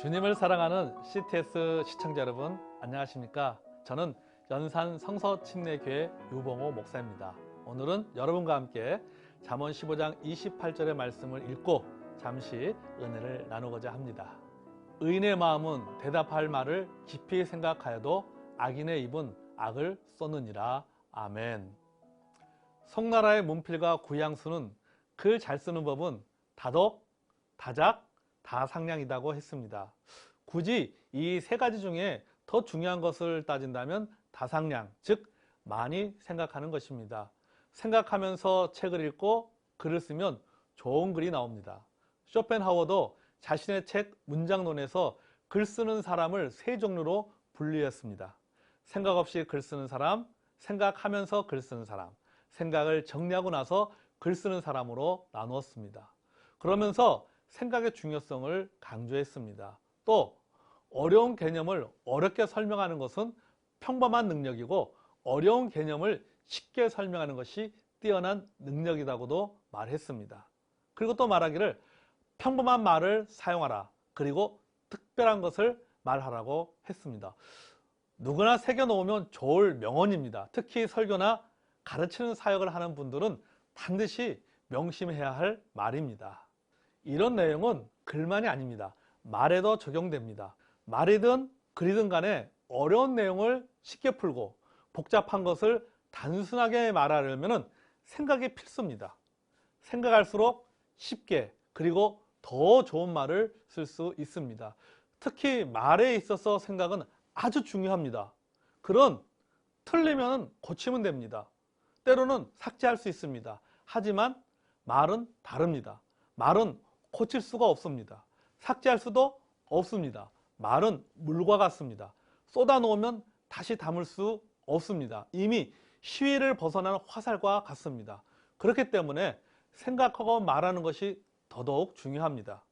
주님을 사랑하는 CTS 시청자 여러분, 안녕하십니까? 저는 연산 성서침례교회 유봉호 목사입니다. 오늘은 여러분과 함께 잠언 15장 28절의 말씀을 읽고 잠시 은혜를 나누고자 합니다. 의인의 마음은 대답할 말을 깊이 생각하여도 악인의 입은 악을 쏟느니라. 아멘. 송나라의 문필가 구양수는 글 잘 쓰는 법은 다독, 다작, 다상량이라고 했습니다. 굳이 이 세 가지 중에 더 중요한 것을 따진다면 다상량, 즉 많이 생각하는 것입니다. 생각하면서 책을 읽고 글을 쓰면 좋은 글이 나옵니다. 쇼펜하우어도 자신의 책 문장론에서 글 쓰는 사람을 세 종류로 분류했습니다. 생각 없이 글 쓰는 사람, 생각하면서 글 쓰는 사람, 생각을 정리하고 나서 글 쓰는 사람으로 나누었습니다. 그러면서 생각의 중요성을 강조했습니다. 또 어려운 개념을 어렵게 설명하는 것은 평범한 능력이고 어려운 개념을 쉽게 설명하는 것이 뛰어난 능력이라고도 말했습니다. 그리고 또 말하기를 평범한 말을 사용하라, 그리고 특별한 것을 말하라고 했습니다. 누구나 새겨놓으면 좋을 명언입니다. 특히 설교나 가르치는 사역을 하는 분들은 반드시 명심해야 할 말입니다. 이런 내용은 글만이 아닙니다. 말에도 적용됩니다. 말이든 글이든 간에 어려운 내용을 쉽게 풀고 복잡한 것을 단순하게 말하려면 생각이 필수입니다. 생각할수록 쉽게 그리고 더 좋은 말을 쓸 수 있습니다. 특히 말에 있어서 생각은 아주 중요합니다. 그런 틀리면 고치면 됩니다. 때로는 삭제할 수 있습니다. 하지만 말은 다릅니다. 말은 고칠 수가 없습니다. 삭제할 수도 없습니다. 말은 물과 같습니다. 쏟아놓으면 다시 담을 수 없습니다. 이미 시위를 벗어난 화살과 같습니다. 그렇기 때문에 생각하고 말하는 것이 더더욱 중요합니다.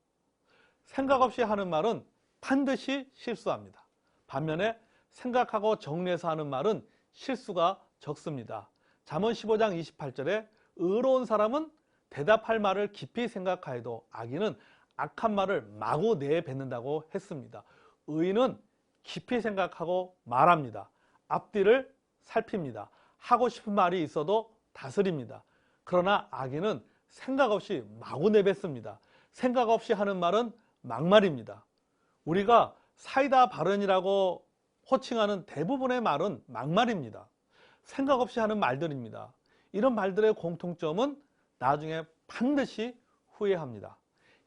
생각 없이 하는 말은 반드시 실수합니다. 반면에 생각하고 정리해서 하는 말은 실수가 적습니다. 잠언 15장 28절에 의로운 사람은 대답할 말을 깊이 생각하여도 악인은 악한 말을 마구 내뱉는다고 했습니다. 의인은 깊이 생각하고 말합니다. 앞뒤를 살핍니다. 하고 싶은 말이 있어도 다스립니다. 그러나 악인은 생각 없이 마구 내뱉습니다. 생각 없이 하는 말은 막말입니다. 우리가 사이다 발언이라고 호칭하는 대부분의 말은 막말입니다. 생각 없이 하는 말들입니다. 이런 말들의 공통점은 나중에 반드시 후회합니다.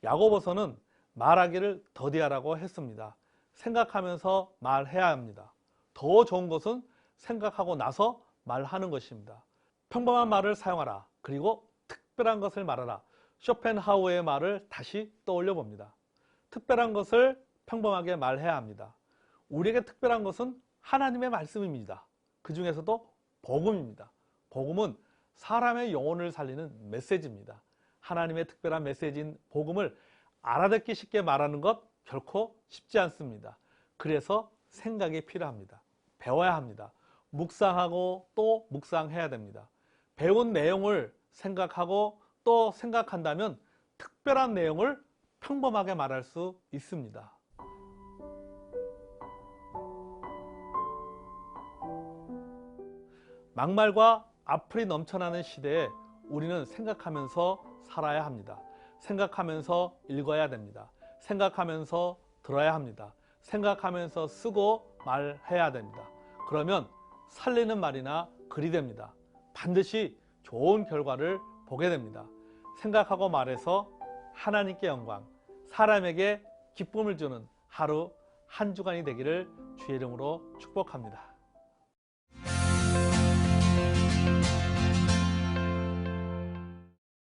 야고보서는 말하기를 더디하라고 했습니다. 생각하면서 말해야 합니다. 더 좋은 것은 생각하고 나서 말하는 것입니다. 평범한 말을 사용하라, 그리고 특별한 것을 말하라. 쇼펜하우어의 말을 다시 떠올려 봅니다. 특별한 것을 평범하게 말해야 합니다. 우리에게 특별한 것은 하나님의 말씀입니다. 그 중에서도 복음입니다. 복음은 사람의 영혼을 살리는 메시지입니다. 하나님의 특별한 메시지인 복음을 알아듣기 쉽게 말하는 것 결코 쉽지 않습니다. 그래서 생각이 필요합니다. 배워야 합니다. 묵상하고 또 묵상해야 됩니다. 배운 내용을 생각하고 또 생각한다면 특별한 내용을 평범하게 말할 수 있습니다. 막말과 악플이 넘쳐나는 시대에 우리는 생각하면서 살아야 합니다. 생각하면서 읽어야 됩니다. 생각하면서 들어야 합니다. 생각하면서 쓰고 말해야 됩니다. 그러면 살리는 말이나 글이 됩니다. 반드시 좋은 결과를 보게 됩니다. 생각하고 말해서 하나님께 영광, 사람에게 기쁨을 주는 하루 한 주간이 되기를 주의 이름으로 축복합니다.